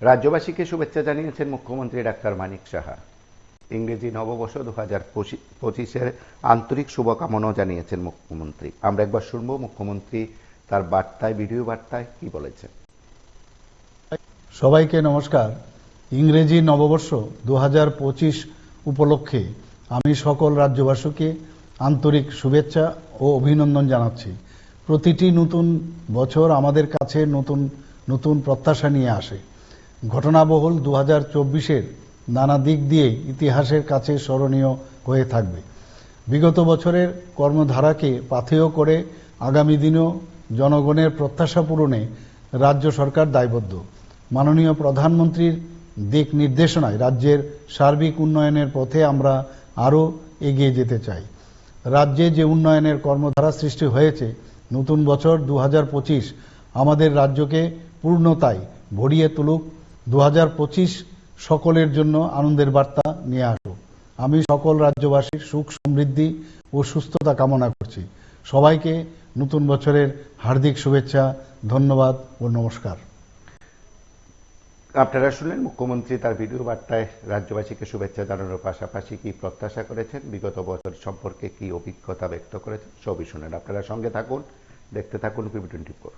রাজ্যবাসীকে শুভেচ্ছা জানিয়েছেন মুখ্যমন্ত্রী ডাক্তার মানিক সাহা। ইংরেজি নববর্ষ 2025-এর আন্তরিক শুভকামনাও জানিয়েছেন মুখ্যমন্ত্রী। আমরা একবার শুনবো মুখ্যমন্ত্রী তার বার্তায়, ভিডিও বার্তায় কি বলেছেন। সবাইকে নমস্কার। ইংরেজি নববর্ষ 2025 উপলক্ষে আমি সকল রাজ্যবাসীকে আন্তরিক শুভেচ্ছা ও অভিনন্দন জানাচ্ছি। প্রতিটি নতুন বছর আমাদের কাছে নতুন নতুন প্রত্যাশা নিয়ে আসে। ঘটনাবহুল 2024-এর নানা দিক দিয়ে ইতিহাসের কাছে স্মরণীয় হয়ে থাকবে। বিগত বছরের কর্মধারাকে পাথেয় করে আগামী দিনেও জনগণের প্রত্যাশা পূরণে রাজ্য সরকার দায়বদ্ধ। মাননীয় প্রধানমন্ত্রীর দিক নির্দেশনায় রাজ্যের সার্বিক উন্নয়নের পথে আমরা আরও এগিয়ে যেতে চাই। রাজ্যে যে উন্নয়নের কর্মধারা সৃষ্টি হয়েছে, নতুন বছর 2025 আমাদের রাজ্যকে পূর্ণতায় ভরিয়ে তুলুক। 2025 সকলের জন্য আনন্দের বার্তা নিয়ে আসুক। আমি সকল রাজ্যবাসীর সুখ সমৃদ্ধি ও সুস্থতা কামনা করছি। সবাইকে নতুন বছরের হার্দিক শুভেচ্ছা, ধন্যবাদ ও নমস্কার। আপনারা শুনলেন মুখ্যমন্ত্রী তার ভিডিও বার্তায় রাজ্যবাসীকে শুভেচ্ছা জানানোর পাশাপাশি কি প্রত্যাশা করেছেন, বিগত বছর সম্পর্কে কি অভিজ্ঞতা ব্যক্ত করেছেন, সবই শুনেন। আপনারা সঙ্গে থাকুন, দেখতে থাকুন PB24।